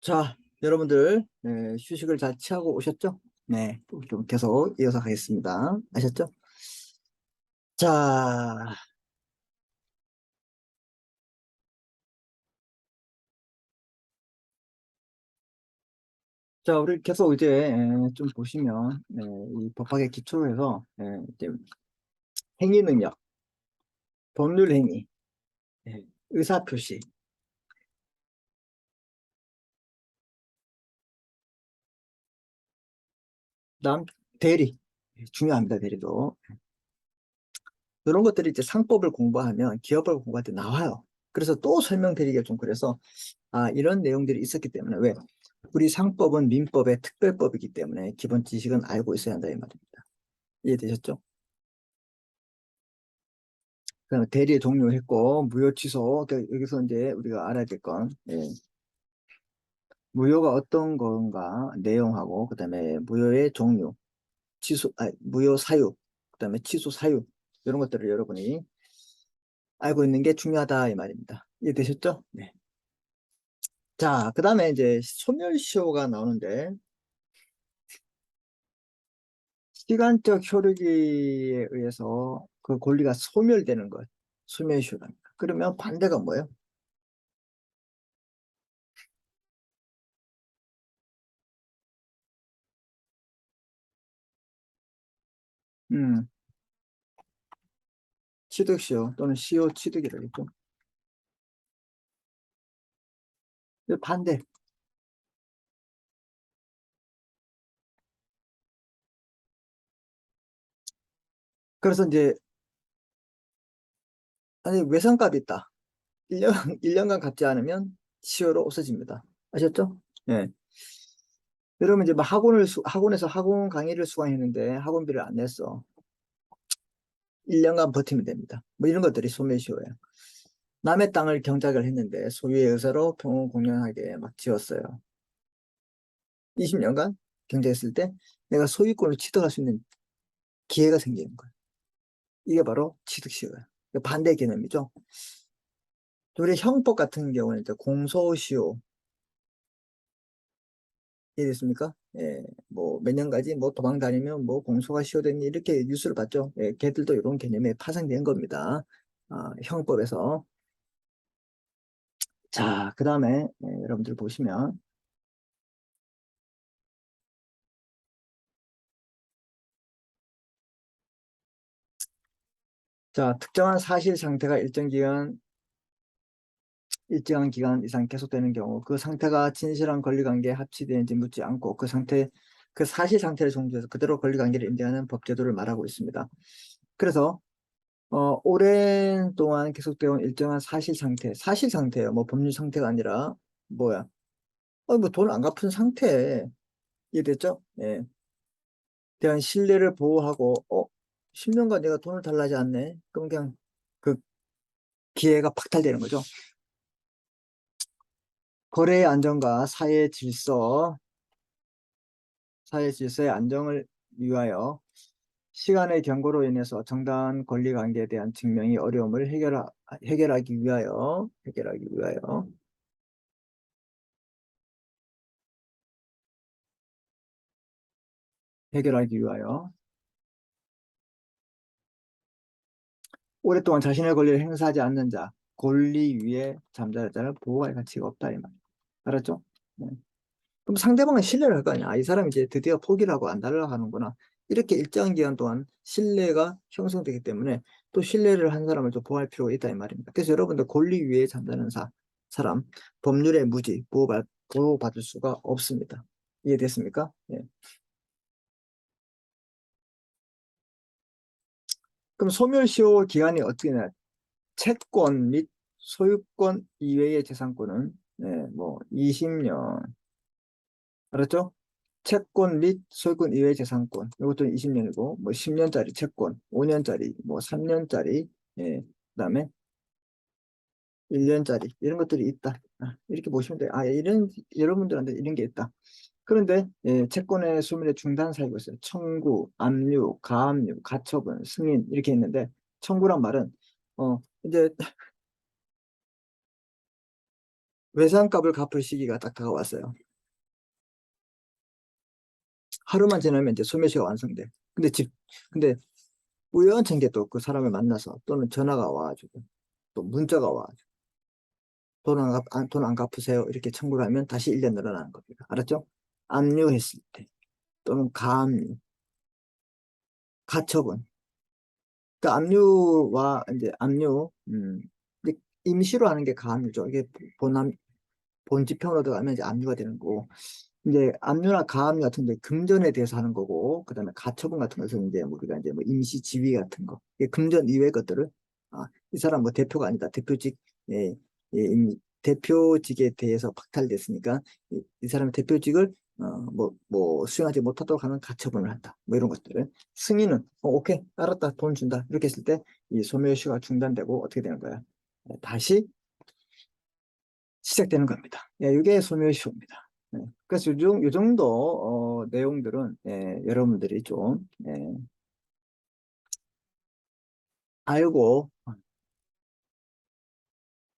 자, 여러분들, 휴식을 잘 취하고 오셨죠? 네, 좀 계속 이어서 가겠습니다. 아셨죠? 자, 자, 우리 계속 이제 좀 보시면 이 법학의 기초로 해서 이제 행위 능력, 법률 행위, 의사 표시, 그다음 대리, 중요합니다. 대리도 이런 것들이 이제 상법을 공부하면 기업을 공부할 때 나와요. 그래서 또 설명드리기가 좀 그래서 이런 내용들이 있었기 때문에 왜 우리 상법은 민법의 특별법이기 때문에 기본 지식은 알고 있어야 한다 이 말입니다. 이해되셨죠? 그다음에 대리의 종료했고 무효 취소 여기서 이제 우리가 알아야 될 건 무효가 어떤 건가 내용하고 그다음에 무효의 종류 취소 무효 사유 그다음에 취소 사유 이런 것들을 여러분이 알고 있는 게 중요하다 이 말입니다. 이해되셨죠? 네. 자, 그다음에 이제 소멸시효가 나오는데 시간적 효력에 의해서 그 권리가 소멸되는 것, 소멸시효랍니다. 그러면 반대가 뭐예요? 음, 취득시효 또는 시효 취득이라겠죠. 반대. 그래서 이제 아니 외상값이 있다. 1년, 1년간 갚지 않으면 시효로 없어집니다. 아셨죠? 예. 여러분 이제 막 학원에서 학원 강의를 수강했는데 학원비를 안 냈어. 1년간 버티면 됩니다. 뭐 이런 것들이 소멸시효예요. 남의 땅을 경작을 했는데 소유의 의사로 평온공명하게 막 지었어요. 20년간 경작했을 때 내가 소유권을 취득할 수 있는 기회가 생기는 거예요. 이게 바로 취득시효예요. 반대 개념이죠. 우리 형법 같은 경우는 이제 공소시효 이해됐습니까? 예, 뭐 몇 년까지 뭐 도망 다니면 뭐 공소가 시효되니 이렇게 뉴스를 봤죠. 예, 걔들도 이런 개념에 파생된 겁니다. 형법에서. 자, 그 다음에 여러분들 보시면 자, 특정한 사실 상태가 일정한 기간 이상 계속되는 경우 그 상태가 진실한 권리관계에 합치되는지 묻지 않고 그 상태 그 사실 상태를 종주해서 그대로 권리관계를 인정하는 법제도를 말하고 있습니다. 그래서 오랜 동안 계속되어 온 일정한 사실 상태예요. 뭐 법률 상태가 아니라 뭐야? 뭐 돈 안 갚은 상태 이해됐죠? 예. 대한 신뢰를 보호하고 10년간 내가 돈을 달라지 않네. 그럼 그냥 그 기회가 박탈되는 거죠. 거래의 안정과 사회 질서의 안정을 위하여 시간의 경고로 인해서 정당한 권리 관계에 대한 증명이 어려움을 해결하기 위하여 오랫동안 자신의 권리를 행사하지 않는 자, 권리 위에 잠자는 자는 보호할 가치가 없다 이 말이에요. 알았죠? 네. 그럼 상대방은 신뢰를 할 거 아니야. 이 사람이 이제 드디어 포기를 하고 안 달라고 하는구나. 이렇게 일정 기간 동안 신뢰가 형성되기 때문에 또 신뢰를 한 사람을 또 보호할 필요가 있다 이 말입니다. 그래서 여러분들 권리 위에 잠자는 사람, 법률의 무지 보호받을 수가 없습니다. 이해됐습니까? 예. 그럼 소멸시효 기간이 어떻게 되나? 채권 및 소유권 이외의 재산권은 뭐 20년 알았죠? 채권 및 소유권 이외의 재산권 이것도 20년이고 뭐 10년짜리 채권 5년짜리 뭐 3년짜리 그다음에 1년짜리 이런 것들이 있다. 이렇게 보시면 돼요. 이런 여러분들한테 이런 게 있다. 그런데 채권의 소멸의 중단 사유가 있어요. 청구, 압류, 가압류, 가처분, 승인 이렇게 있는데 청구란 말은 이제 외상값을 갚을 시기가 딱 다가왔어요. 하루만 지나면 이제 소멸시효가 완성돼. 근데 우연찮게 또 그 사람을 만나서 또는 전화가 와가지고 또 문자가 와가지고 돈 안 갚으세요. 이렇게 청구를 하면 다시 1년 늘어나는 겁니다. 알았죠? 압류했을 때 또는 가압류, 가처분. 그 압류와 이제 압류, 근데 임시로 하는 게 가압류죠. 이게 본함, 본지평으로 들어가면 이제 압류가 되는 거고, 이제 압류나 가압류 같은 게 금전에 대해서 하는 거고, 그다음에 가처분 같은 것은 이제 우리가 이제 뭐 임시 지위 같은 거, 이게 금전 이외의 것들을 이 사람 뭐 대표가 아니다, 대표직, 예, 대표직에 대해서 박탈됐으니까 이 사람의 대표직을 수행하지 못하도록 하는 가처분을 한다, 뭐 이런 것들을 승인은 오케이 알았다 돈 준다 이렇게 했을 때 이 소멸시효가 중단되고 어떻게 되는 거야? 다시 시작되는 겁니다. 예, 이게 소멸시효입니다. 예, 그래서 요 정도 내용들은 여러분들이 좀 알고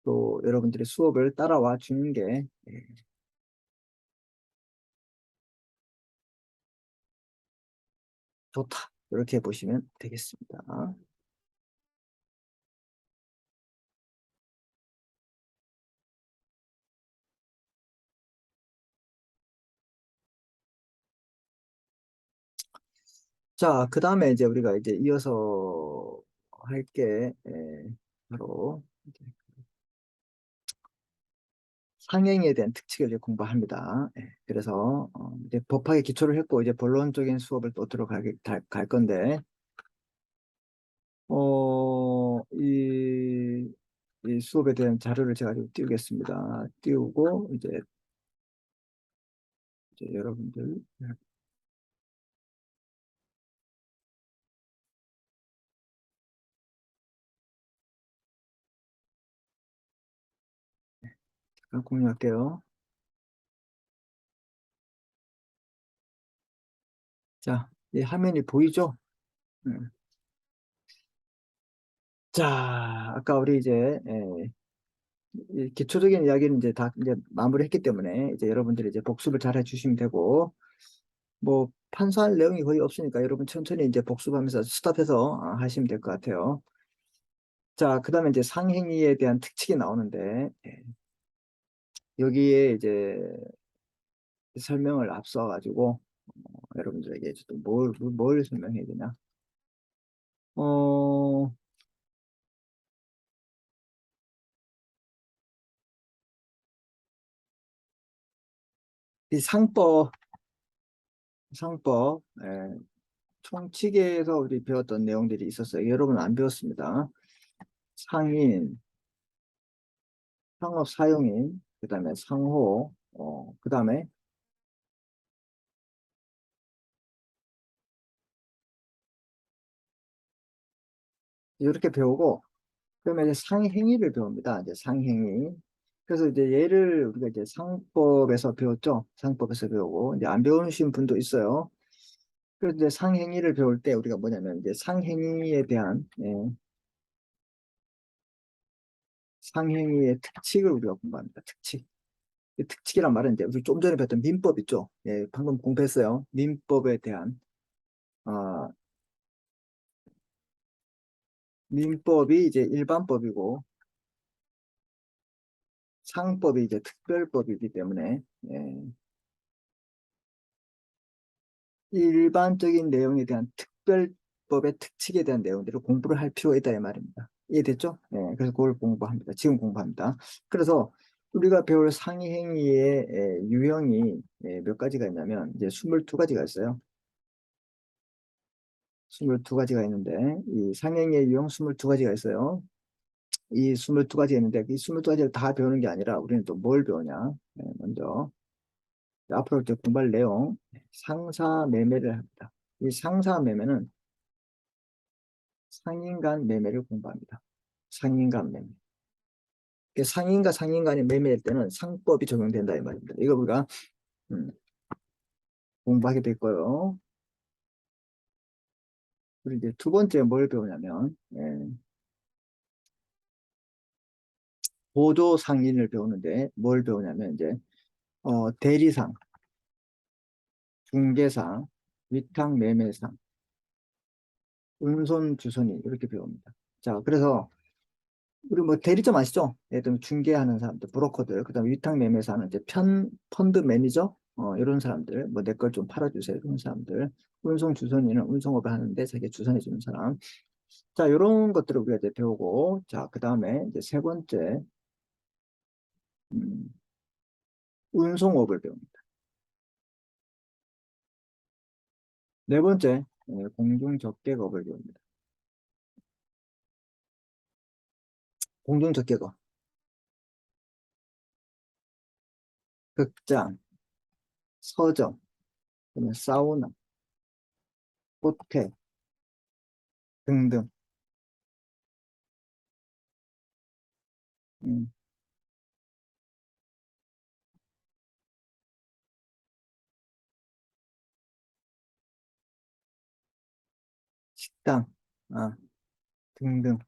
또 여러분들이 수업을 따라와 주는 게 좋다. 이렇게 보시면 되겠습니다. 자, 그 다음에 이제 우리가 이제 이어서 할 게 바로 이제 상행에 대한 특칙을 이제 공부합니다. 그래서 이제 법학에 기초를 했고 이제 본론적인 수업을 또 갈 건데 이 수업에 대한 자료를 제가 좀 띄우겠습니다. 띄우고 이제 여러분들 잠깐 공유할게요. 자, 이 화면이 보이죠? 음. 자, 아까 우리 이제 이 기초적인 이야기는 이제 다 이제 마무리했기 때문에 이제 여러분들이 이제 복습을 잘 해주시면 되고 뭐 판사할 내용이 거의 없으니까 여러분 천천히 이제 복습하면서 스탑해서 하시면 될 것 같아요. 자, 그다음에 이제 상행위에 대한 특칙이 나오는데 여기에 이제 설명을 앞서 가지고 여러분들에게 뭘 설명해야 되냐? 어, 이 상법, 총칙에서 우리 배웠던 내용들이 있었어요. 여러분 안 배웠습니다. 상인, 상업 사용인, 그다음에 상호, 그다음에 이렇게 배우고 그러면 이제 상행위를 배웁니다. 이제 상행위. 그래서 이제 얘를 우리가 이제 상법에서 배웠죠. 상법에서 배우고 이제 안 배우신 분도 있어요. 그래서 이제 상행위를 배울 때 우리가 뭐냐면 이제 상행위에 대한 상행위의 특칙을 우리가 공부합니다. 특칙. 이 특칙이란 말은 이제 우리 좀 전에 배웠던 민법 있죠. 예, 방금 공부했어요. 민법에 대한 아, 민법이 이제 일반법이고 상법이 이제 특별법이기 때문에 일반적인 내용에 대한 특별법의 특칙에 대한 내용들을 공부를 할 필요가 있다 이 말입니다. 이해됐죠? 네, 그래서 그걸 공부합니다. 지금 공부합니다. 그래서 우리가 배울 상위행위의 유형이 몇 가지가 있냐면 이제 22가지가 있어요. 22가지가 있는데 이 상행위의 유형 22가지가 있어요. 이 22가지 있는데 이 22가지를 다 배우는 게 아니라 우리는 또 뭘 배우냐? 먼저 앞으로 이제 공부할 내용 상사매매를 합니다. 이 상사매매는 상인 간 매매를 공부합니다. 상인 간 매매. 상인과 상인 간의 매매일 때는 상법이 적용된다 이 말입니다. 이거 우리가 음, 공부하게 될 거예요. 그리고 이제 두 번째 뭘 배우냐면 보조 상인을 배우는데 뭘 배우냐면 이제 대리상, 중개상, 위탁 매매상, 운송 주선인 이렇게 배웁니다. 자, 그래서 우리 뭐 대리점 아시죠? 예를 들면 중개하는 사람들, 브로커들, 그다음에 위탁 매매사 하는 이제 펀드 매니저, 이런 사람들, 뭐 내 걸 좀 팔아주세요 이런 사람들, 운송 주선인은 운송업을 하는데 자기 주선해 주는 사람. 자, 이런 것들을 우리가 이제 배우고, 자, 그다음에 이제 세 번째 음, 운송업을 배웁니다. 네 번째 공중적객업을 배웁니다. 공중적객업, 극장, 서점, 그다음에 사우나, 호텔 등등. 음, 식당, 아, 등등.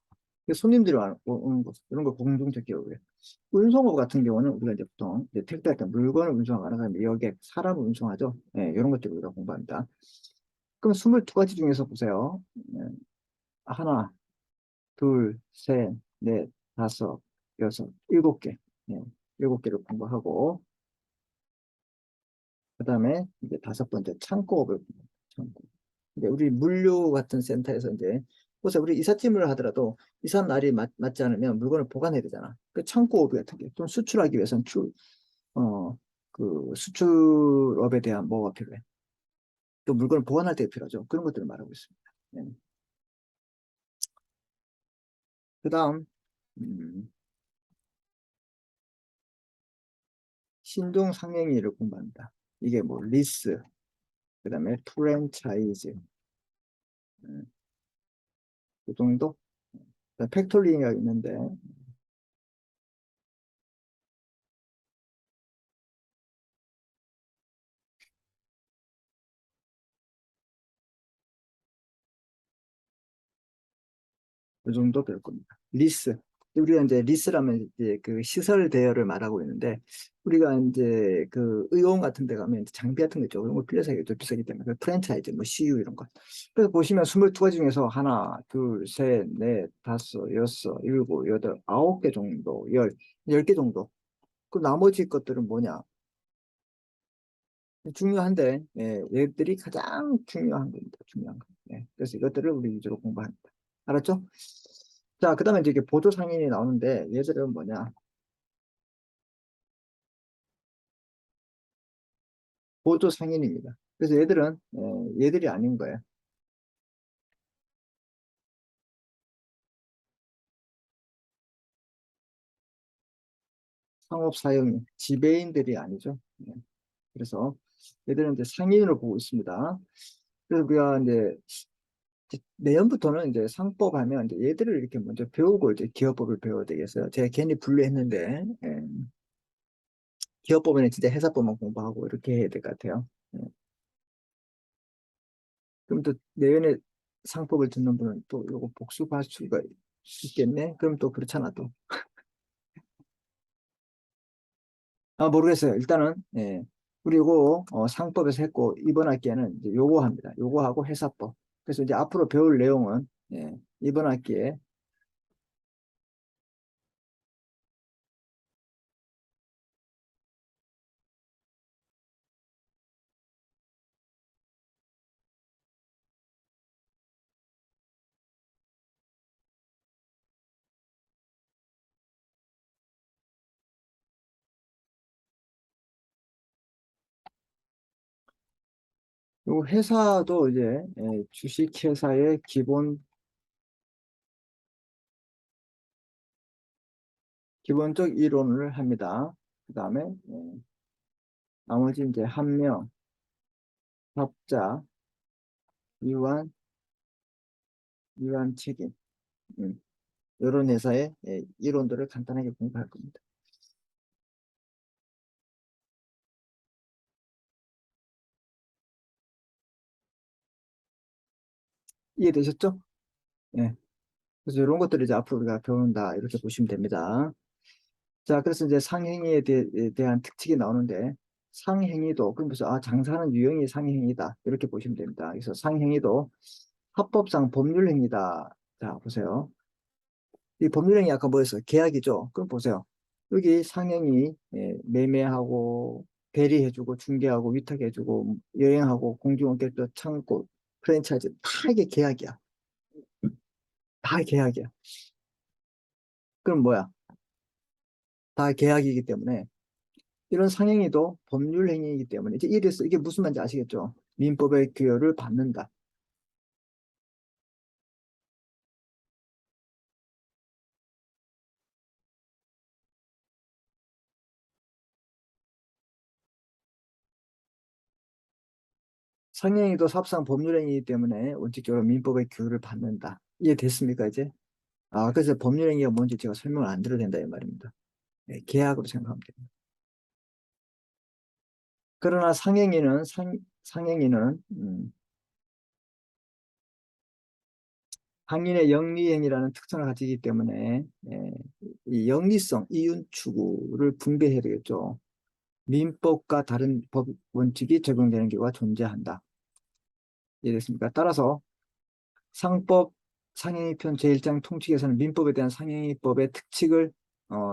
손님들이 오는 곳, 이런 걸 공중적격이에요. 운송업 같은 경우는 우리가 이제 보통 이제 택배할 때 물건을 운송하거나 그다음에 여객, 사람을 운송하죠. 예, 이런 것들을 우리가 공부합니다. 그럼 22가지 중에서 보세요. 예, 하나, 둘, 셋, 넷, 다섯, 여섯, 일곱 개. 예, 일곱 개를 공부하고, 그 다음에 이제 다섯 번째 창고업을 공부합니다. 창고. 근데 우리 물류 같은 센터에서 이제 보세요. 우리 이삿짐을 하더라도 이삿 날이 맞지 않으면 물건을 보관해야 되잖아. 그 창고업 같은 게 좀 수출하기 위해서는 어, 그 수출업에 대한 뭐가 필요해? 또 물건을 보관할 때 필요하죠. 그런 것들을 말하고 있습니다. 네. 그 다음 신종 상행위를 공부합니다. 이게 뭐 리스, 그 다음에 프랜차이즈, 음, 그 정도? 팩토리가 있는데 이 정도 될 겁니다. 리스. 우리가 이제 리스라면 이제 그 시설 대여를 말하고 있는데 우리가 이제 그 의원 같은 데 가면 장비 같은 거 있죠. 그런 거 빌려서 또 비싸기 때문에 그 프랜차이즈, 뭐 CU 이런 거. 그래서 보시면 22가지 중에서 하나, 둘, 셋, 넷, 다섯, 여섯, 일곱, 여덟, 아홉 개 정도, 열 개 정도. 그 나머지 것들은 뭐냐? 중요한데, 예, 얘들이 가장 중요한 겁니다. 중요한 거. 예, 그래서 이것들을 우리 위주로 공부합니다. 알았죠? 자, 그 다음에 이제 이게 보조 상인이 나오는데, 얘들은 뭐냐? 보조 상인입니다. 그래서 얘들은, 얘들이 아닌 거예요. 상업 사용, 지배인들이 아니죠. 예, 그래서 얘들은 이제 상인으로 보고 있습니다. 그래서 우리가 이제 내년부터는 이제 상법 하면 이제 얘들을 이렇게 먼저 배우고 이제 기업법을 배워야 되겠어요. 제가 괜히 분류했는데, 기업법에는 진짜 회사법만 공부하고 이렇게 해야 될 것 같아요. 예. 그럼 또 내년에 상법을 듣는 분은 또 이거 복습할 수가 있겠네? 그럼 또 그렇잖아, 또. 아, 모르겠어요. 일단은, 예. 우리 이거 상법에서 했고, 이번 학기에는 이제 요거 합니다. 요거 하고 회사법. 그래서 이제 앞으로 배울 내용은, 예, 이번 학기에 요 회사도 이제 주식회사의 기본적 이론을 합니다. 그 다음에 나머지 이제 함명, 합자, 이완, 이완 책임, 이런 회사의 이론들을 간단하게 공부할 겁니다. 이해되셨죠? 예. 그래서 이런 것들을 이제 앞으로 우리가 배운다 이렇게 보시면 됩니다. 자, 그래서 이제 상행위에 대한 특징이 나오는데, 상행위도, 그럼 무슨, 장사하는 유형이 상행위다. 이렇게 보시면 됩니다. 그래서 상행위도 합법상 법률행위다. 자, 보세요. 이 법률행위 아까 뭐였어요? 계약이죠. 그럼 보세요. 여기 상행위, 매매하고, 대리해주고, 중개하고, 위탁해주고, 여행하고, 공중원격도 창고, 프랜차이즈, 다 이게 계약이야. 다 계약이야. 그럼 뭐야? 다 계약이기 때문에 이런 상행위도 법률 행위이기 때문에 이제 이래서 이게 무슨 말인지 아시겠죠? 민법의 규율을 받는다. 상행위도 사업상 법률 행위이기 때문에 원칙적으로 민법의 규율을 받는다. 이해됐습니까, 이제? 그래서 법률 행위가 뭔지 제가 설명을 안 드려도 된다 이 말입니다. 네, 계약으로 생각하면 됩니다. 그러나 상행위는 항인의 영리행위라는 특성을 가지기 때문에 이 영리성, 이윤 추구를 분배해야 되겠죠. 민법과 다른 법 원칙이 적용되는 경우가 존재한다. 이해됐습니까? 따라서 상법 상행위편 제1장 통칙에서는 민법에 대한 상행위법의 특칙을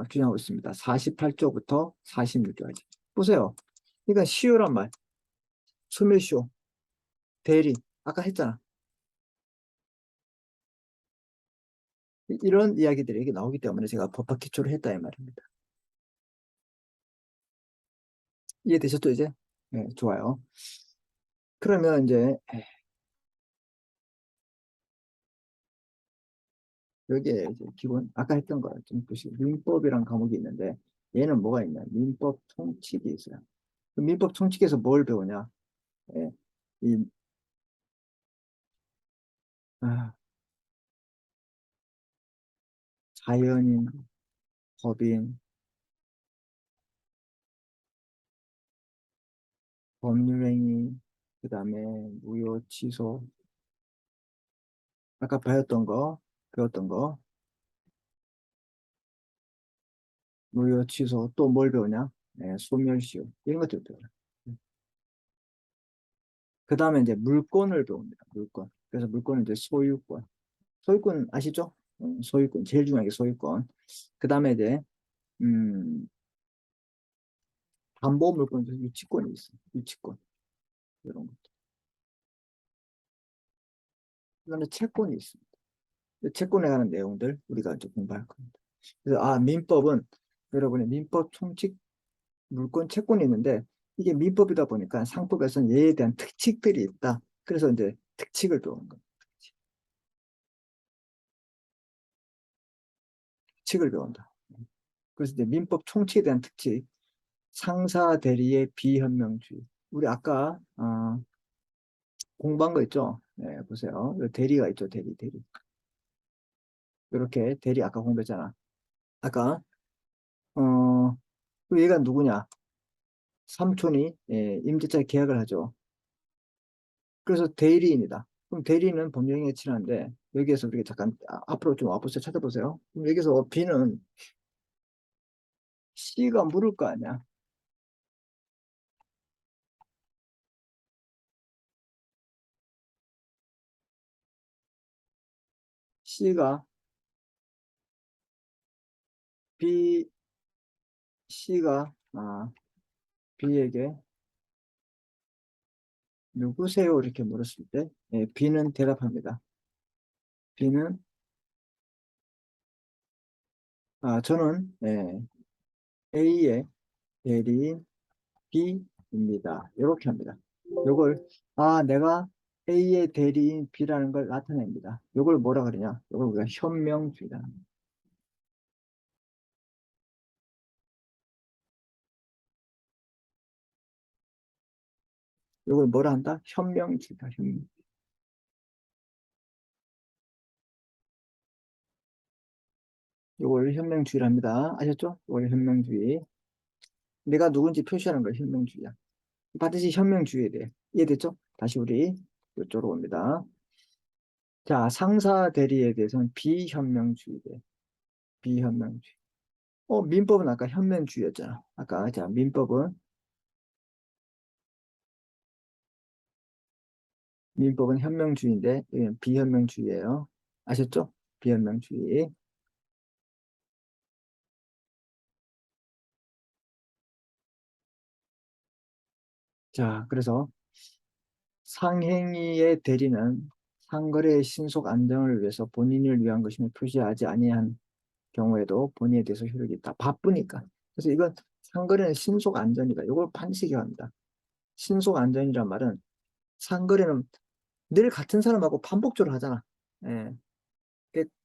규정하고 있습니다. 48조부터 46조까지. 보세요. 그러니까 시효란 말. 소멸시효, 대리. 아까 했잖아. 이런 이야기들이 이게 나오기 때문에 제가 법학 기초를 했다 이 말입니다. 이해되셨죠, 이제? 네, 좋아요. 그러면 이제 여기에 이제 기본 아까 했던 거 좀 보시고 민법이란 과목이 있는데 얘는 뭐가 있냐? 민법 총칙이 있어요. 그 민법 총칙에서 뭘 배우냐? 예, 이 아, 자연인, 법인, 법률행위, 그다음에 무효 취소, 아까 배웠던 거, 무효 취소 또 뭘 배우냐? 소멸시효 이런 것들 배워요. 그다음에 이제 물권을 배웁니다. 물권. 그래서 물권은 이제 소유권. 소유권 아시죠? 소유권 제일 중요한 게 소유권. 그다음에 이제 음, 담보 물권에서 유치권이 있어요. 유치권 이런 것. 그다음에 채권이 있습니다. 채권에 관한 내용들 우리가 이제 공부할 겁니다. 그래서 민법은 여러분의 민법 총칙 물권 채권이 있는데 이게 민법이다 보니까 상법에서는 얘에 대한 특칙들이 있다. 그래서 이제 특칙을 배우는 겁니다. 특칙을 배운다. 그래서 이제 민법 총칙에 대한 특칙, 상사 대리의 비현명주의. 우리 아까 공부한 거 있죠? 네, 보세요. 대리가 있죠, 대리. 이렇게 대리 아까 공부했잖아. 아까 그 얘가 누구냐? 삼촌이 임대차 계약을 하죠. 그래서 대리인이다. 그럼 대리는 법령에 친한데 여기에서 우리가 잠깐 앞으로 좀 와보세요. 찾아보세요. 그럼 여기서 B는 C가 물을 거 아니야. C가 B, C가 B에게 누구세요? 이렇게 물었을 때 B는 대답합니다. B는 저는 A의 대리인 B입니다. 이렇게 합니다. 요걸 내가 A의 대리인 B라는 걸 나타냅니다. 요걸 뭐라 그러냐? 요걸 우리가 현명주의다. 요걸 뭐라 한다? 현명주의다. 요걸 현명주의랍니다. 아셨죠? 요걸 현명주의. 내가 누군지 표시하는 걸 현명주의야. 반드시 현명주의에 대해. 이해됐죠? 다시 우리 이쪽으로 옵니다. 자, 상사 대리에 대해서는 비현명주의에 대해. 비현명주의. 민법은 아까 현명주의였잖아. 아까 자 민법은 현명주의인데 이건 비현명주의예요. 아셨죠? 비현명주의. 자, 그래서 상행위의 대리는 상거래의 신속 안정을 위해서 본인을 위한 것임을 표시하지 아니한 경우에도 본인에 대해서 효력이 있다. 바쁘니까. 그래서 이건 상거래는 신속 안전이다. 이걸 반드시 기억합니다. 신속 안전이란 말은 상거래는 늘 같은 사람하고 반복적으로 하잖아. 예.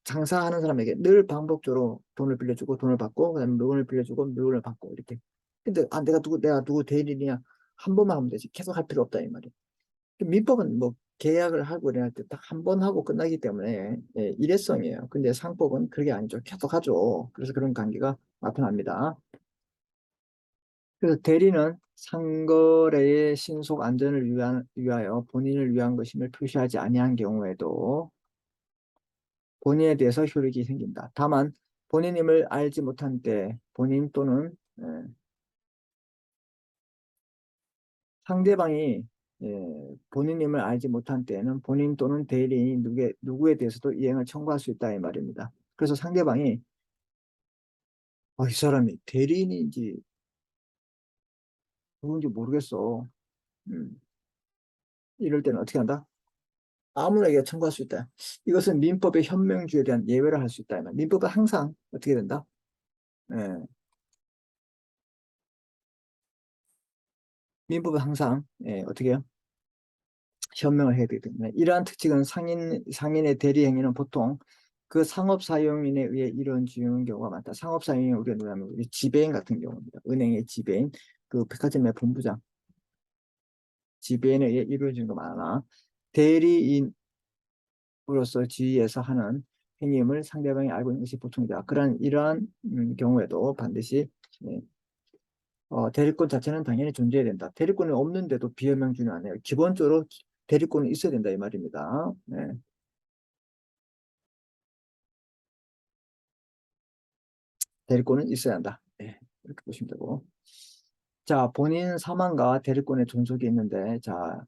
장사하는 사람에게 늘 반복적으로 돈을 빌려주고 돈을 받고 그다음에 물건을 빌려주고 물건을 받고 이렇게. 근데 내가 누구 대리냐 한 번만 하면 되지 계속 할 필요 없다 이 말이야. 민법은 뭐 계약을 하고 이럴 때 딱 한 번 하고 끝나기 때문에 일회성이에요. 근데 상법은 그게 아니죠. 계속 하죠. 그래서 그런 관계가 나타납니다. 그래서 대리는 상거래의 신속 안전을 위하여 본인을 위한 것임을 표시하지 아니한 경우에도 본인에 대해서 효력이 생긴다. 다만 본인임을 알지 못한 때 본인 또는 상대방이 본인임을 알지 못한 때에는 본인 또는 대리인이 누구에 대해서도 이행을 청구할 수 있다 이 말입니다. 그래서 상대방이 이 사람이 대리인인지 누군지 모르겠어. 음, 이럴 때는 어떻게 한다? 아무에게 청구할 수 있다. 이것은 민법의 현명주의에 대한 예외를 할 수 있다. 민법은 항상 어떻게 된다? 예, 민법은 항상 어떻게 해요? 현명을 해야 되기 때문에 이러한 특징은 상인의 대리 행위는 보통 그 상업 사용인에 의해 이루어지는 경우가 많다. 상업 사용이 우리가 누구냐면 우리 지배인 같은 경우입니다. 은행의 지배인, 그 백화점의 본부장, 지배인에 의해 이루어지는 거 많아. 대리인으로서 지위에서 하는 행위임을 상대방이 알고 있는 것이 보통이다. 이러한 경우에도 반드시 예, 대리권 자체는 당연히 존재해야 된다. 대리권이 없는데도 비현명주는 안 해요. 기본적으로 대리권이 있어야 된다 이 말입니다. 네. 대리권은 있어야 한다. 네, 이렇게 보시면 되고. 자, 본인 사망과 대리권의 존속이 있는데, 자,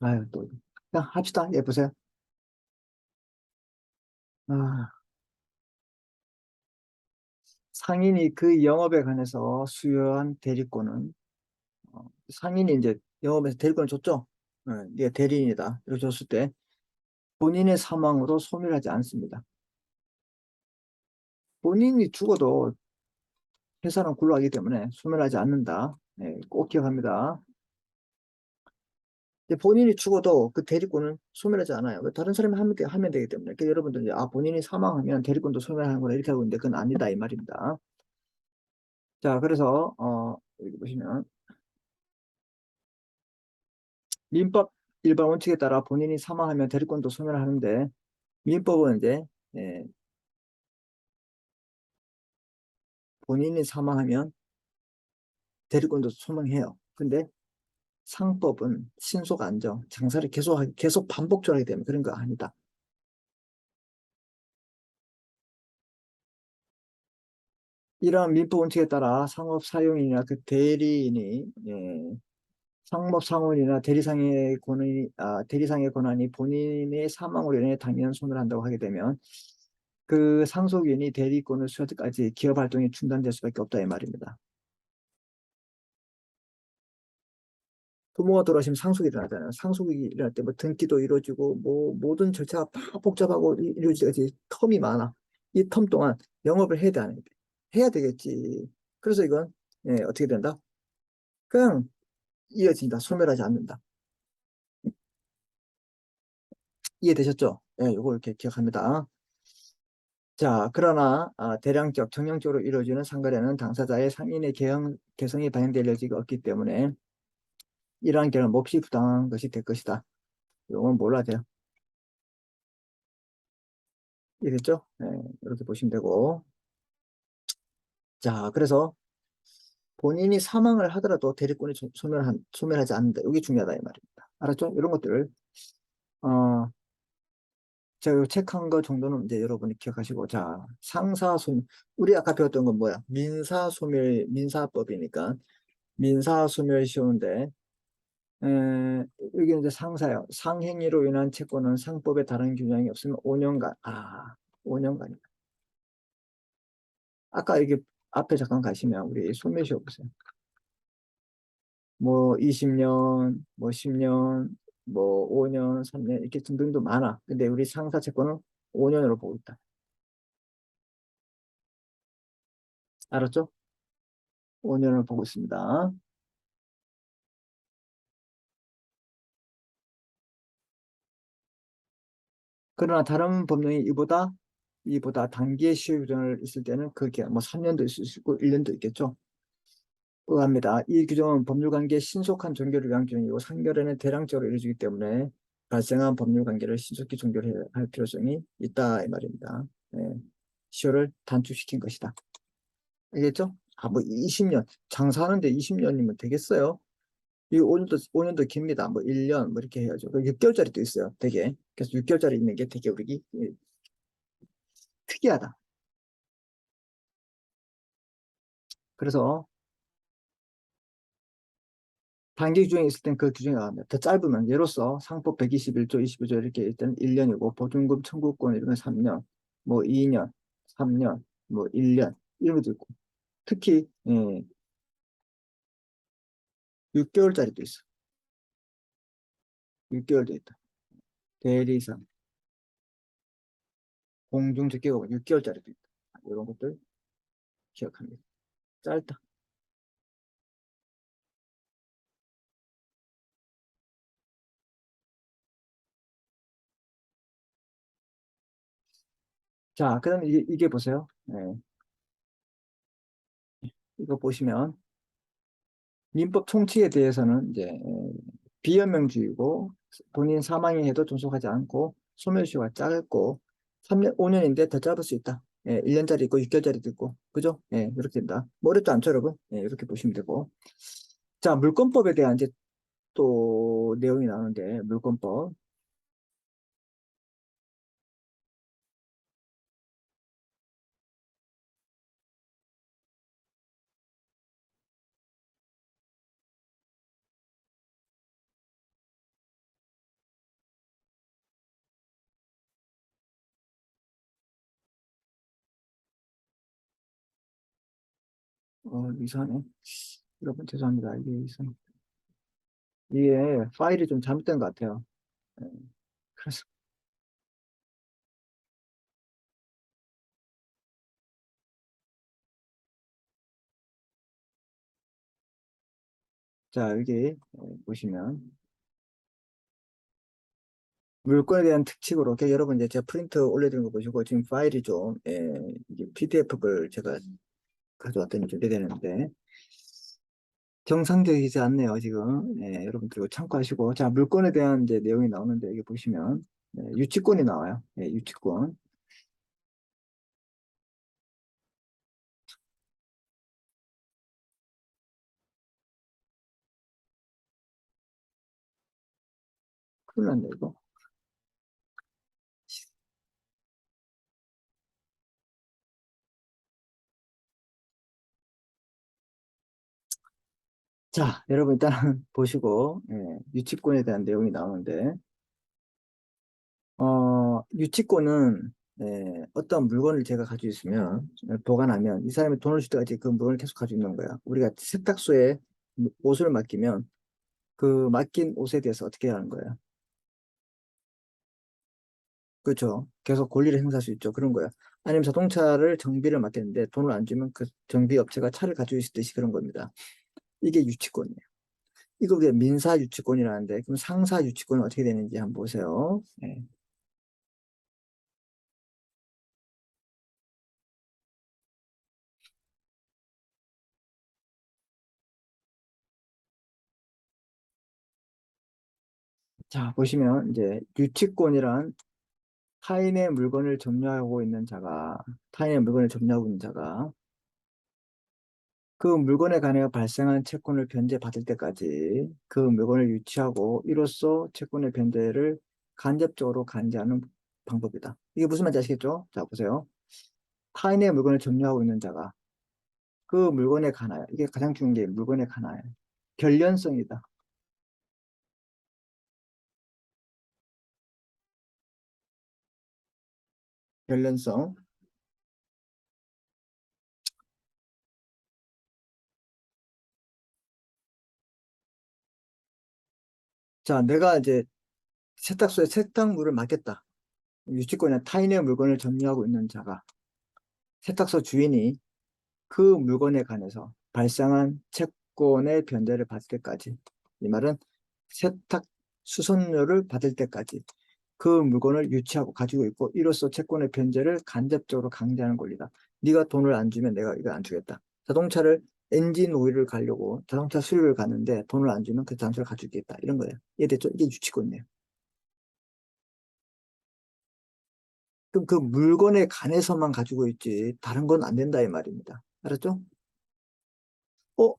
아유, 또, 그냥 합시다. 예, 보세요. 아, 상인이 그 영업에 관해서 수여한 대리권은, 상인이 이제 영업에서 대리권을 줬죠? 네가 대리인이다. 이렇게 줬을 때, 본인의 사망으로 소멸하지 않습니다. 본인이 죽어도 회사는 굴러가기 때문에 소멸하지 않는다. 네, 꼭 기억합니다. 근데 본인이 죽어도 그 대리권은 소멸하지 않아요. 다른 사람이 하면 되기 때문에. 그러니까 여러분들 이제 본인이 사망하면 대리권도 소멸하는구나 이렇게 하고 있는데 그건 아니다 이 말입니다. 자, 그래서 여기 보시면 민법 일반 원칙에 따라 본인이 사망하면 대리권도 소멸하는데 민법은 이제 예, 본인이 사망하면 대리권도 소멸해요. 근데 상법은 신속 안정, 장사를 계속 반복적으로 하기 때문에 그런 거 아니다. 이러한 민법 원칙에 따라 상업 사용인이나 그 대리인이 상법상원이나 대리상의 권한이 본인의 사망으로 인해 당연 소멸한다고 하게 되면 그 상속인이 대리권을 수여할 때까지 기업 활동이 중단될 수밖에 없다 이 말입니다. 부모가 돌아가시면 상속이 일어나잖아요. 상속이 일어날 때 뭐 등기도 이루어지고 뭐 모든 절차가 다 복잡하고 이루어지지 텀이 많아. 이 텀 동안 영업을 해야 돼, 안 해야 돼? 해야 되겠지. 그래서 이건 어떻게 된다? 그냥 이어진다. 소멸하지 않는다. 이해되셨죠? 예, 요거 이렇게 기억합니다. 자, 그러나 대량적, 정량적으로 이루어지는 상거래는 당사자의 상인의 개성이 반영될 여지가 없기 때문에 이러한 결은 몹시 부당한 것이 될 것이다. 이건 몰라야 돼요. 이해됐죠? 네, 이렇게 보시면 되고. 자, 그래서 본인이 사망을 하더라도 대리권이 소멸하지 않는다. 이게 중요하다 이 말입니다. 알았죠? 이런 것들 어, 제가 책한 거 정도는 이제 여러분이 기억하시고, 자, 상사소멸. 우리 아까 배웠던 건 뭐야? 민사소멸, 민사법이니까. 민사소멸 쉬운데, 여기 이제 상사요. 상행위로 인한 채권은 상법에 다른 규정이 없으면 5년간. 5년간이다. 아까 이게 앞에 잠깐 가시면 우리 소멸시 없어요. 뭐 20년, 뭐 10년, 뭐 5년, 3년 이렇게 등등도 많아. 근데 우리 상사 채권은 5년으로 보고 있다. 알았죠? 5년을 보고 있습니다. 그러나 다른 법령이 이보다 단기의 시효 규정을 있을 때는 그게 뭐 3년도 있을 수 있고 1년도 있겠죠. 합니다. 이 규정은 법률관계의 신속한 종결을 위한 규정이고 상결에는 대량적으로 이루어지기 때문에 발생한 법률관계를 신속히 종결해야 할 필요성이 있다 이 말입니다. 네. 시효를 단축시킨 것이다. 알겠죠? 뭐 20년 장사하는데 20년이면 되겠어요? 이 5년도 깁니다. 뭐 1년 뭐 이렇게 해야죠. 6개월짜리도 있어요. 되게. 그래서 6개월짜리 있는 게 되게 우리 특이하다. 그래서 단기 규정이 있을 땐 그 규정이 나옵니다. 더 짧으면 예로서 상법 121조, 22조 이렇게 일단 1년이고 보증금 청구권 이런 건 3년, 뭐 2년, 3년, 뭐 1년 이런 것도 있고 특히 6개월짜리도 있어. 6개월도 있다. 대리상, 공중제격은 6개월짜리도 있다. 이런 것들 기억합니다. 짧다. 자, 그다음에 이게 보세요. 이거 보시면 민법 총칙에 대해서는 이제 비연명주의고 본인 사망이 해도 존속하지 않고 소멸시효가 짧고 3년, 5년인데 더 짧을 수 있다. 1년짜리 있고 6개월짜리도 있고 그죠? 이렇게 된다. 뭐 어렵지 않죠, 여러분? 이렇게 보시면 되고. 자, 물권법에 대한 이제 또 내용이 나오는데 물권법. 이상하네. 여러분 죄송합니다. 이게 파일이 좀 잘못된 것 같아요. 예, 그래서 자, 여기 보시면 물건에 대한 특징으로, 여러분 이제 제가 프린트 올려드린 거 보시고, 지금 파일이 좀, 이게 PDF를 제가 가져왔더니 좀 되는데, 정상적이지 않네요, 지금. 여러분들 이거 참고하시고. 자, 물건에 대한 이제 내용이 나오는데, 여기 보시면, 유치권이 나와요. 유치권. 큰일 났네, 이거. 자, 여러분 일단 보시고, 유치권에 대한 내용이 나오는데, 유치권은 어떤 물건을 제가 가지고 있으면 보관하면 이 사람이 돈을 줄 때까지 그 물건을 계속 가지고 있는 거야. 우리가 세탁소에 옷을 맡기면 그 맡긴 옷에 대해서 어떻게 해야 하는 거예요? 그렇죠. 계속 권리를 행사할 수 있죠. 그런 거야. 아니면 자동차를 정비를 맡겼는데 돈을 안 주면 그 정비 업체가 차를 가지고 있듯이 그런 겁니다. 이게 유치권이에요. 이거 우리가 민사 유치권이라는데 그럼 상사 유치권은 어떻게 되는지 한번 보세요. 자, 보시면 이제 유치권이란 타인의 물건을 점유하고 있는 자가, 타인의 물건을 점유하고 있는 자가 그 물건에 관하여 발생한 채권을 변제받을 때까지 그 물건을 유치하고 이로써 채권의 변제를 간접적으로 간주하는 방법이다. 이게 무슨 말인지 아시겠죠? 자, 보세요. 타인의 물건을 점유하고 있는 자가 그 물건에 관하여, 이게 가장 중요한 게 물건에 관하여 결련성이다. 결련성. 자, 내가 이제 세탁소에 세탁물을 맡겼다. 유치권이나 타인의 물건을 점유하고 있는 자가 세탁소 주인이 그 물건에 관해서 발생한 채권의 변제를 받을 때까지, 이 말은 세탁 수선료를 받을 때까지 그 물건을 유치하고 가지고 있고 이로써 채권의 변제를 간접적으로 강제하는 권리다. 네가 돈을 안 주면 내가 이거 안 주겠다. 자동차를 엔진 오일을 가려고 자동차 수리를 가는데 돈을 안 주면 그 자동차를 가지겠다. 이런 거예요. 이해됐죠? 이게 유치권이에요. 그럼 그 물건에 관해서만 가지고 있지 다른 건 안 된다 이 말입니다. 알았죠? 어?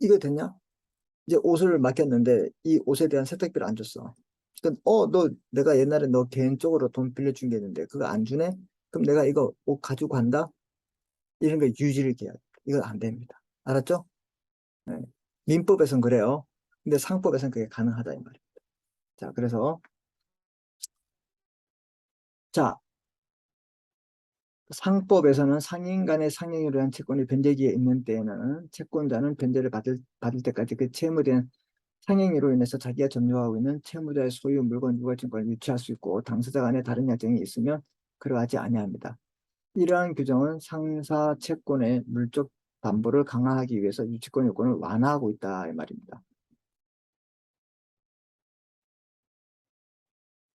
이거 됐냐? 이제 옷을 맡겼는데 이 옷에 대한 세탁비를 안 줬어. 그럼 너 내가 옛날에 너 개인적으로 돈 빌려준 게 있는데 그거 안 주네? 그럼 내가 이거 옷 가지고 간다? 이런 거 유지를 계약. 이건 안 됩니다. 알았죠? 네. 민법에선 그래요. 근데 상법에선 그게 가능하다 이 말이에요. 자, 그래서 자, 상법에서는 상인 간의 상행위로 한 채권이 변제기에 있는 때에는 채권자는 변제를 받을 때까지 그 채무에 대한 상행위로 인해서 자기가 점유하고 있는 채무자의 소유 물건 유가증권을 유치할 수 있고 당사자 간에 다른 약정이 있으면 그러하지 아니합니다. 이러한 규정은 상사 채권의 물적 담보를 강화하기 위해서 유치권 요건을 완화하고 있다 이 말입니다.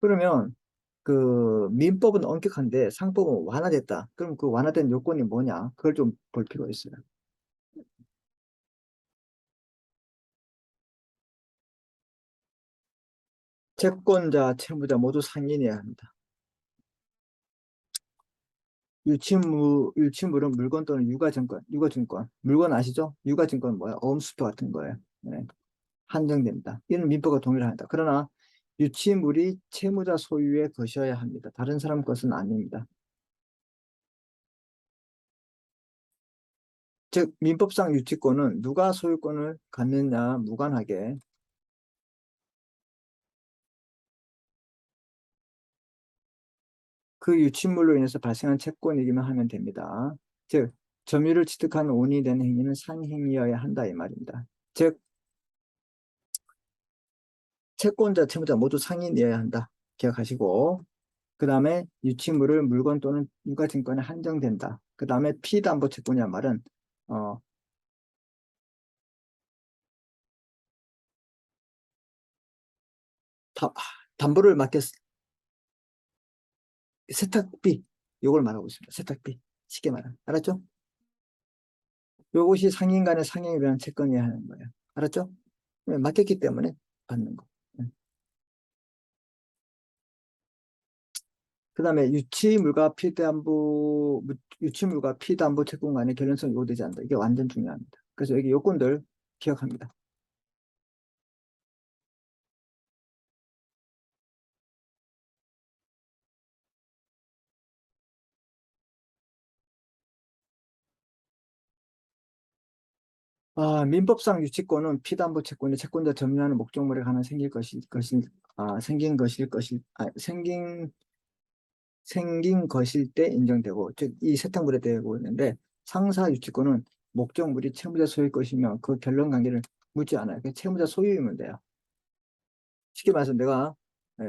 그러면 그 민법은 엄격한데 상법은 완화됐다. 그럼 그 완화된 요건이 뭐냐? 그걸 좀 볼 필요가 있어요. 채권자, 채무자 모두 상인이어야 합니다. 유치물은 물건 또는 유가증권, 유가증권. 물건 아시죠? 유가증권 뭐야? 어음수표 같은 거예요. 네. 한정됩니다. 이는 민법과 동일합니다. 그러나 유치물이 채무자 소유의 것이어야 합니다. 다른 사람 것은 아닙니다. 즉 민법상 유치권은 누가 소유권을 갖느냐 무관하게 그 유치물로 인해서 발생한 채권이기만 하면 됩니다. 즉 점유를 취득한 원인이 되는 행위는 상행위여야 한다 이 말입니다. 즉 채권자, 채무자 모두 상인이어야 한다. 기억하시고 그 다음에 유치물을 물건 또는 유가증권에 한정된다. 그 다음에 피담보 채권이란 말은 어, 다, 담보를 맡겼 세탁비 요걸 말하고 있습니다. 세탁비 쉽게 말하면 알았죠? 요것이 상인 간의 상행에 대한 채권이어야 하는 거예요. 알았죠? 네, 맡겼기 때문에 받는 거. 그 다음에 유치물과 피담보 채권 간의 결연성이 요구되지 않는다. 이게 완전 중요합니다. 그래서 여기 요건들 기억합니다. 민법상 유치권은 피담보 채권이 채권자 점유하는 목적물에 관한 생긴 것일 때 인정되고, 즉, 이 세탁물에 대고 있는데, 상사 유치권은 목적물이 채무자 소유일 것이며, 그 결론 관계를 묻지 않아요. 그 채무자 소유이면 돼요. 쉽게 말해서 내가, 에,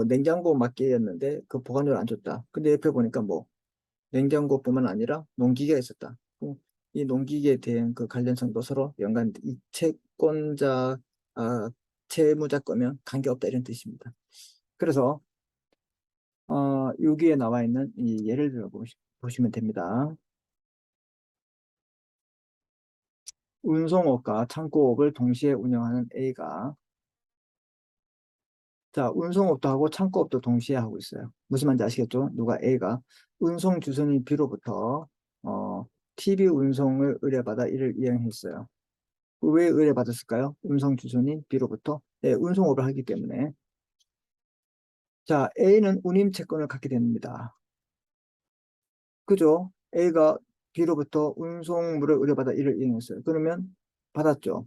냉장고 맡기였는데, 그 보관료를 안 줬다. 근데 옆에 보니까 냉장고뿐만 아니라 농기계가 있었다. 이 농기계에 대한 그 관련성도 서로 이 채권자, 아, 채무자 거면 관계없다 이런 뜻입니다. 그래서 여기에 나와 있는 이 예를 들어 보시면 됩니다. 운송업과 창고업을 동시에 운영하는 A가 자, 운송업도 하고 창고업도 동시에 하고 있어요. 무슨 말인지 아시겠죠? 누가 A가 운송 주선인 B로부터 TV 운송을 의뢰받아 이를 이행했어요. 왜 의뢰받았을까요? 운송주선인 B로부터 운송업을 하기 때문에. 자, A는 운임채권을 갖게 됩니다. 그죠? A가 B로부터 운송물을 의뢰받아 이를 이행했어요. 그러면 받았죠.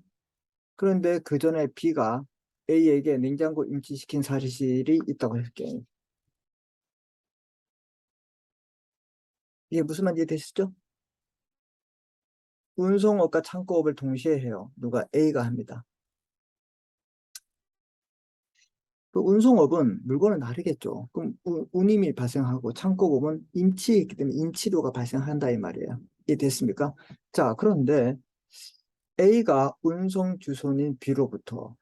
그런데 그 전에 B가 A에게 냉장고 임시시킨 사실이 있다고 할게요. 이게 무슨 말인지 이해되시죠? 운송업과 창고업을 동시에 해요. 누가? A가 합니다. 그 운송업은 물건을 나르겠죠. 그럼 운임이 발생하고 창고업은 임치이기 때문에 임치료가 발생한다 이 말이에요. 이해됐습니까? 자, 그런데 A가 운송 주소인 B로부터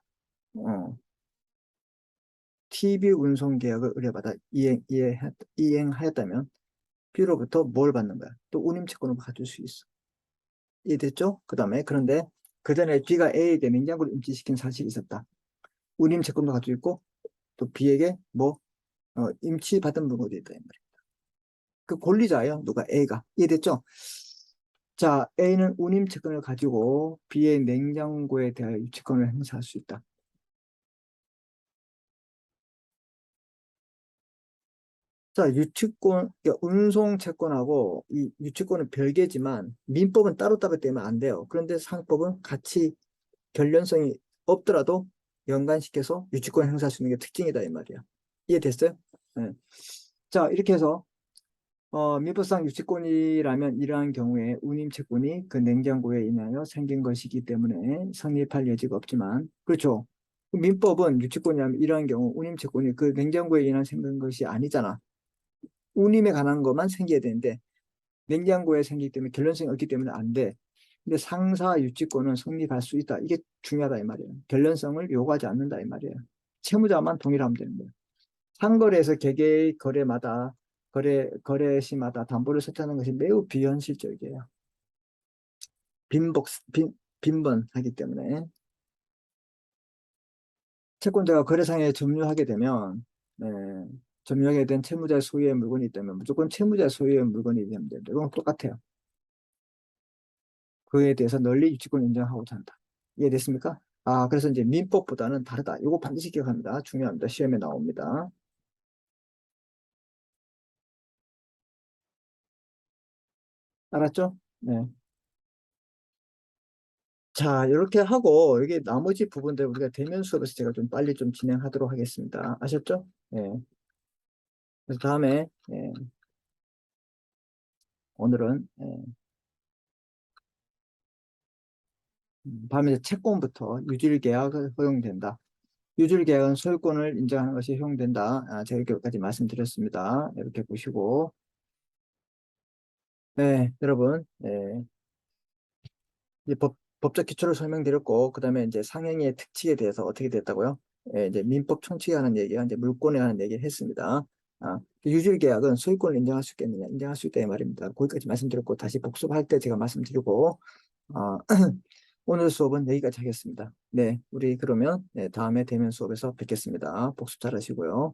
TV 운송 계약을 의뢰받아 이행하였다면 B로부터 뭘 받는 거야? 또 운임 채권을 가질 수 있어. 이해됐죠? 그 다음에 그런데 그 전에 B가 A에게 냉장고를 임시시킨 사실이 있었다. 운임 채권도 가지고 있고 또 B에게 뭐 임치받은 물건도 있다 이 말이야. 그 권리자예요. 누가? A가. 이해됐죠? 자, A는 운임 채권을 가지고 B의 냉장고에 대하여 유치권을 행사할 수 있다. 자, 유치권, 그러니까 운송 채권하고 이 유치권은 별개지만 민법은 따로따로 떼면 안 돼요. 그런데 상법은 같이 결련성이 없더라도 연관시켜서 유치권 행사할 수 있는 게 특징이다 이 말이야. 이해됐어요? 네. 자, 이렇게 해서 민법상 유치권이라면 이러한 경우에 운임 채권이 그 냉장고에 인하여 생긴 것이기 때문에 성립할 여지가 없지만, 그렇죠. 민법은 유치권이라면 이러한 경우 운임 채권이 그 냉장고에 인한 생긴 것이 아니잖아. 운임에 관한 것만 생겨야 되는데 냉장고에 생기기 때문에 결론성이 없기 때문에 안 돼. 근데 상사 유치권은 성립할 수 있다. 이게 중요하다 이 말이에요. 결론성을 요구하지 않는다 이 말이에요. 채무자만 동일하면 되는 거예요. 상거래에서 개개의 거래마다 거래시마다 담보를 설정하는 것이 매우 비현실적이에요. 빈복 빈 빈번하기 때문에 채권자가 거래상에 점유하게 되면 네, 점유하게 된 채무자 소유의 물건이 있다면 무조건 채무자 소유의 물건이 되면 됩니다. 이건 똑같아요. 그에 대해서 널리 유치권 인정하고자 한다. 이해됐습니까? 아, 그래서 이제 민법보다는 다르다. 이거 반드시 기억합니다. 중요합니다. 시험에 나옵니다. 알았죠? 네. 자, 이렇게 하고, 여기 나머지 부분들 우리가 대면 수업에서 제가 좀 빨리 좀 진행하도록 하겠습니다. 아셨죠? 네. 그래서 다음에, 오늘은, 다음에 이제 채권부터 유질계약을 허용된다. 유질계약은 소유권을 인정하는 것이 허용된다. 아, 제가 여기까지 말씀드렸습니다. 이렇게 보시고, 네, 여러분, 이제 법적 기초를 설명드렸고, 그 다음에 이제 상행의 특칙에 대해서 어떻게 됐다고요? 이제 민법 총칙에 관한 얘기와 이제 물권에 관한 얘기를 했습니다. 아, 유실계약은 소유권을 인정할 수 있겠느냐? 인정할 수 있다 이 말입니다. 거기까지 말씀드렸고, 다시 복습할 때 제가 말씀드리고, 아, 오늘 수업은 여기까지 하겠습니다. 네, 우리 그러면 다음에 대면 수업에서 뵙겠습니다. 복습 잘 하시고요.